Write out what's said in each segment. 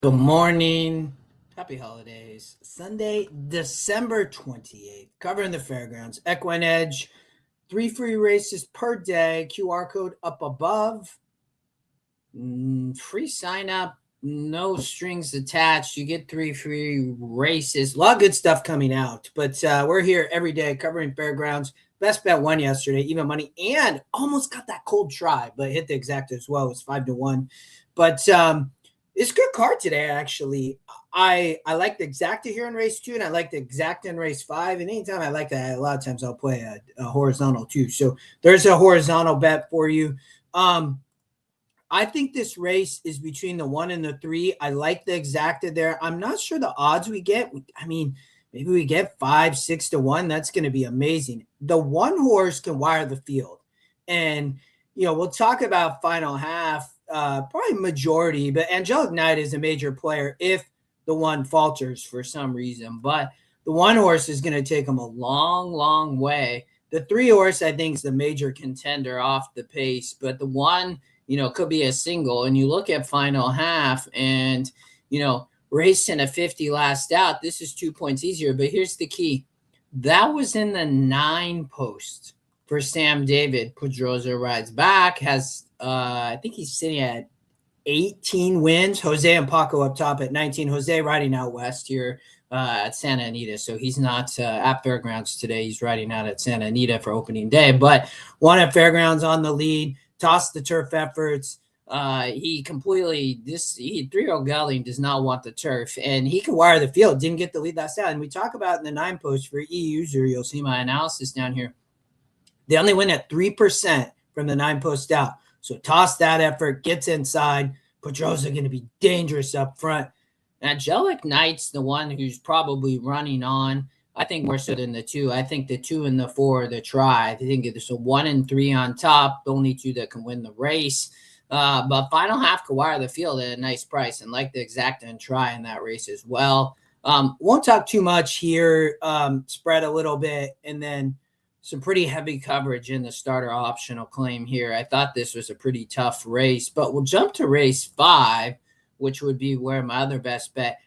Good morning. Happy holidays. Sunday, December 28th. Covering the fairgrounds. Equine Edge. 3 free races per day. QR code up above. Free sign up. No strings attached. You get 3 free races. A lot of good stuff coming out. But we're here every day covering fairgrounds. Best bet won yesterday, even money, and almost got that cold try, but hit the exacta as well. It was 5-1. But it's a good card today, actually. I like the exacta here in race 2, and I like the exacta in race 5. And anytime I like that, a lot of times I'll play a horizontal too. So there's a horizontal bet for you. I think this race is between the 1 and the 3. I like the exacta there. I'm not sure the odds we get. I mean, maybe we get 5-6-1. That's going to be amazing. The one horse can wire the field. And, we'll talk about final half, probably majority, but Angelic Knight is a major player if the one falters for some reason. But the one horse is going to take him a long, long way. The 3 horse, I think, is the major contender off the pace. But the one, could be a single. And you look at final half and, racing a 50 last out, this is 2 points easier. But here's the key. That was in the 9 post for Sam David. Pedroza rides back, has, I think he's sitting at 18 wins. Jose and Paco up top at 19. Jose riding out west here at Santa Anita. So he's not at Fairgrounds today. He's riding out at Santa Anita for opening day. But one at Fairgrounds on the lead. Tossed the turf efforts. He 3-year-old Gelding does not want the turf, and he can wire the field. Didn't get the lead last out. And we talk about in the 9 post for E-User, you'll see my analysis down here. They only win at 3% from the 9 post out. So toss that effort, gets inside. Pedroza going to be dangerous up front. Angelic Knight's the one who's probably running on. I think more so than the 2. I think the 2 and the 4 are the try. I think there's a 1 and 3 on top, the only 2 that can win the race. But final half could wire the field at a nice price, and like the exacta and try in that race as well. Won't talk too much here. Spread a little bit, and then some pretty heavy coverage in the starter optional claim here. I thought this was a pretty tough race, but we'll jump to race 5, which would be where my other best bet.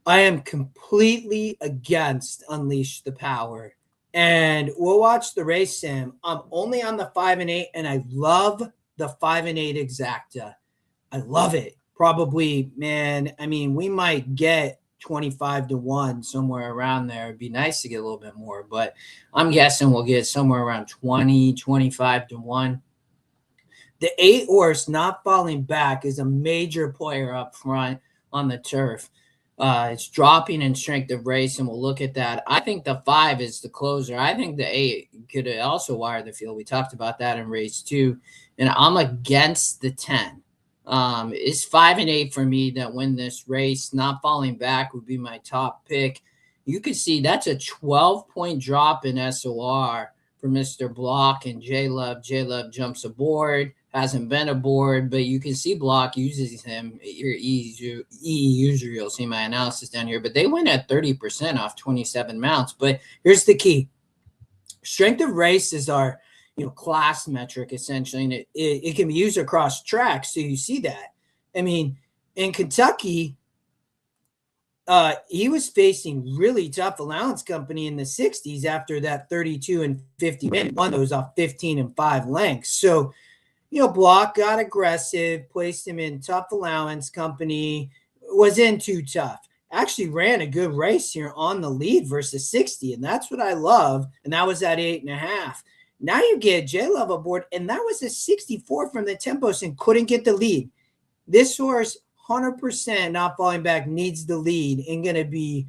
I am completely against Unleash the Power. And we'll watch the race, Sam. I'm only on the 5 and 8, and I love the 5 and 8 exacta. I love it. Probably, man, I mean, we might get 25-1, somewhere around there. It'd be nice to get a little bit more, but I'm guessing we'll get somewhere around 25-1. The 8 horse Not Falling Back is a major player up front on the turf. It's dropping in strength of race, and we'll look at that. I think the 5 is the closer. I think the 8 could also wire the field. We talked about that in race 2, and I'm against the 10. It's 5 and 8 for me that win this race. Not Falling Back would be my top pick. You can see that's a 12-point drop in SOR for Mr. Block and J-Love. J-Love jumps aboard. Hasn't been aboard, but you can see Block uses him. Your E-User, you'll see my analysis down here. But they win at 30% off 27 mounts. But here's the key. Strength of race is our class metric, essentially, and it can be used across tracks. So you see that. I mean, in Kentucky, he was facing really tough allowance company in the 60s after that 32 and 50 win. Won those off 15 and 5 lengths. So, Block got aggressive, placed him in tough allowance company, was in too tough. Actually ran a good race here on the lead versus 60, and that's what I love. And that was at 8.5. Now you get J-Love aboard, and that was a 64 from the tempos and couldn't get the lead. This horse, 100% Not Falling Back, needs the lead and going to be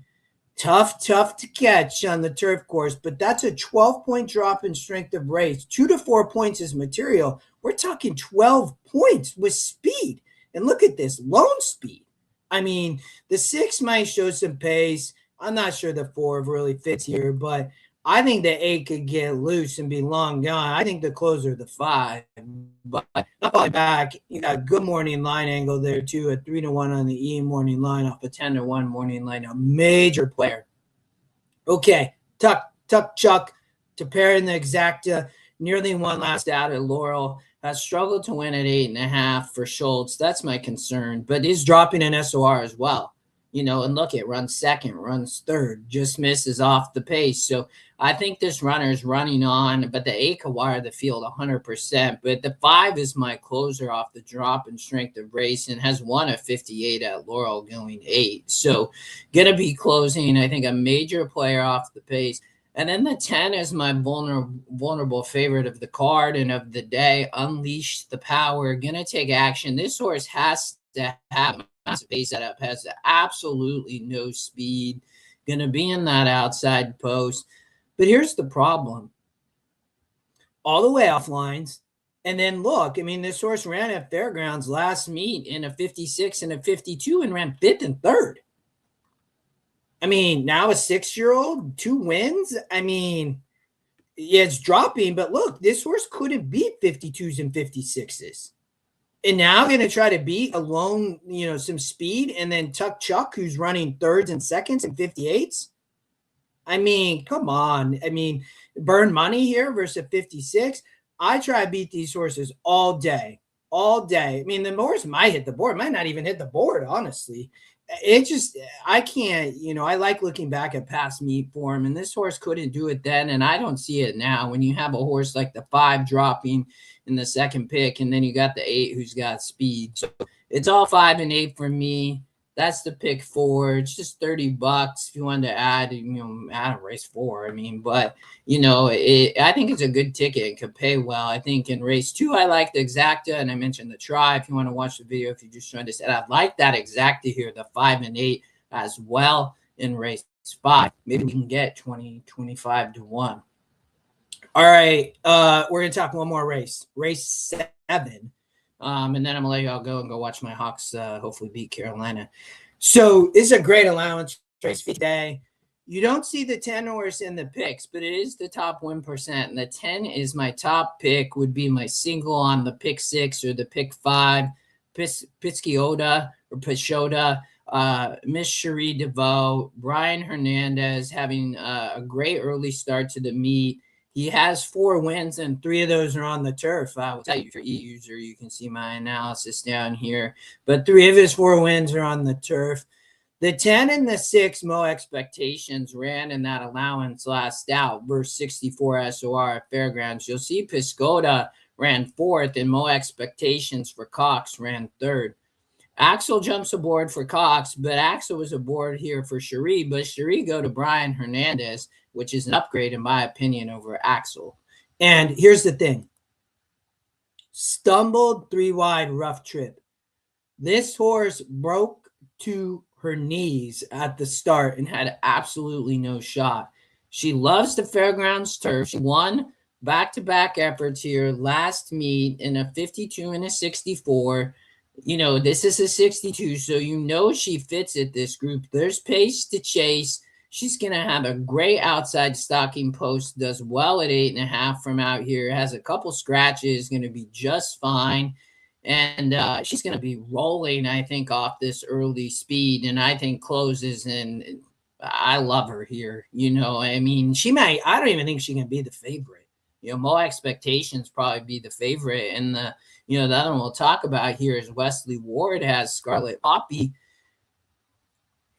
tough to catch on the turf course. But that's a 12-point drop in strength of race. 2 to 4 points is material. We're talking 12 points with speed. And look at this, lone speed. I mean, the 6 might show some pace. I'm not sure the 4 really fits here, but I think the 8 could get loose and be long gone. I think the closer the 5. But Not Falling Back, you got a good morning line angle there too, at 3-1 on the E morning line off a 10-1 morning line. A major player. Okay, Tuck Chuck to pair in the exacta. Nearly won last out at Laurel. has struggled to win at 8.5 for Schultz. That's my concern, but is dropping an SOR as well. And look, it runs second, runs third, just misses off the pace. So I think this runner is running on, but the 8 could wire the field 100%. But the 5 is my closer off the drop in strength of race and has won a 58 at Laurel going 8. So going to be closing, I think, a major player off the pace. And then the 10 is my vulnerable favorite of the card and of the day. Unleash the Power. Going to take action. This horse has to have pace setup, has absolutely no speed, going to be in that outside post. But here's the problem. All the way off lines. And then look, I mean, this horse ran at Fairgrounds last meet in a 56 and a 52 and ran 5th and 3rd. I mean, now a 6-year-old, 2 wins. I mean, yeah, it's dropping, but look, this horse couldn't beat 52s and 56s. And now going to try to beat alone, some speed, and then Tuck Chuck, who's running 3rds and 2nds and 58s. I mean, come on. I mean, burn money here versus 56. I try to beat these horses all day. I mean, the horse might hit the board, might not even hit the board, honestly. I can't, I like looking back at past meet form, and this horse couldn't do it then, and I don't see it now. When you have a horse like the 5 dropping in the second pick, and then you got the 8 who's got speed. So it's all 5 and 8 for me. That's the pick 4. It's just $30 if you wanted to add a race 4. I mean, but I think it's a good ticket. It could pay well. I think in race 2, I like the Exacta, and I mentioned the Try. If you want to watch the video, if you're just trying to say, I like that Exacta here, the 5 and 8 as well in race 5. Maybe we can get 20, 25 to 1. All right, we're gonna talk one more race 7. And then I'm gonna let y'all go and go watch my Hawks hopefully beat Carolina. So this is a great allowance race today. You don't see the 10 horse in the picks, but it is the top 1%. And the 10 is my top pick, would be my single on the pick 6 or the pick 5. Pisciotta or Pashota, Miss Cherie DeVoe, Brian Hernandez having a great early start to the meet. He has 4 wins, and 3 of those are on the turf. I will tell you, for e-user, you can see my analysis down here. But 3 of his 4 wins are on the turf. The 10 and the 6, Mo Expectations, ran in that allowance last out versus 64 SOR at Fairgrounds. You'll see Piscota ran 4th, and Mo Expectations for Cox ran 3rd. Axel jumps aboard for Cox, but Axel was aboard here for Cherie, but Cherie go to Brian Hernandez, which is an upgrade, in my opinion, over Axel. And here's the thing. Stumbled 3 wide, rough trip. This horse broke to her knees at the start and had absolutely no shot. She loves the Fairgrounds turf. She won back-to-back efforts here last meet in a 52 and a 64. This is a 62, so she fits it, this group. There's pace to chase. She's going to have a great outside stocking post, does well at 8.5 from out here, has a couple scratches, going to be just fine. And she's going to be rolling, I think, off this early speed, and I think closes, and I love her here. I mean, I don't even think she can be the favorite. Mo Expectations probably be the favorite, and the other one we'll talk about here is Wesley Ward has Scarlet Poppy.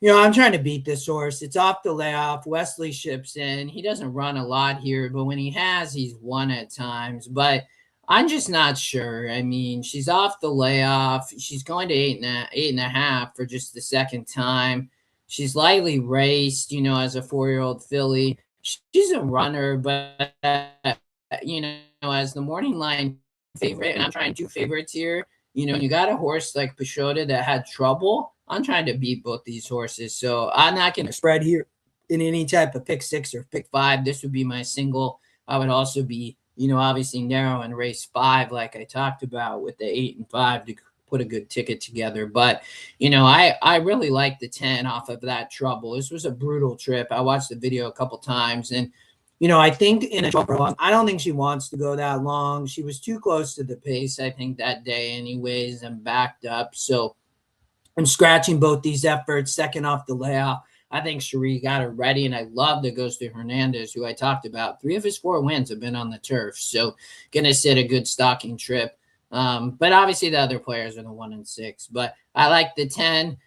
I'm trying to beat this horse. It's off the layoff. Wesley ships in. He doesn't run a lot here, but when he has, he's won at times. But I'm just not sure. I mean, she's off the layoff. She's going to 8.5 for just the second time. She's lightly raced, as a 4-year-old filly. She's a runner, but, as the morning line favorite, and I'm trying 2 favorites here, you got a horse like Pashota that had trouble. I'm trying to beat both these horses, so I'm not going to spread here in any type of pick 6 or pick 5. This would be my single. I would also be, obviously narrow in race 5, like I talked about with the 8 and 5 to put a good ticket together. But, I really like the 10 off of that trouble. This was a brutal trip. I watched the video a couple times, and I think in a trouble, I don't think she wants to go that long. She was too close to the pace, I think, that day anyways, and backed up. So I'm scratching both these efforts, second off the layoff. I think Cherie got her ready, and I love that goes to Hernandez, who I talked about. 3 of his 4 wins have been on the turf, so going to set a good stocking trip. But obviously the other players are the 1 and 6. But I like the 10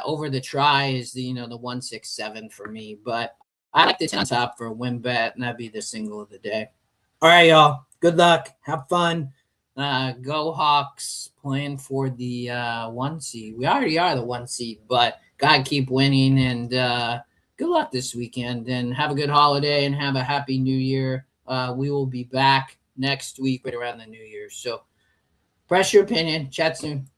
over the try is the 167 for me. But I like the 10 on top for a win bet, and that'd be the single of the day. All right, y'all. Good luck. Have fun. Go Hawks, playing for the 1 seed. We already are the 1 seed, but gotta keep winning. And good luck this weekend. And have a good holiday and have a happy New Year. We will be back next week right around the New Year. So, press your opinion. Chat soon.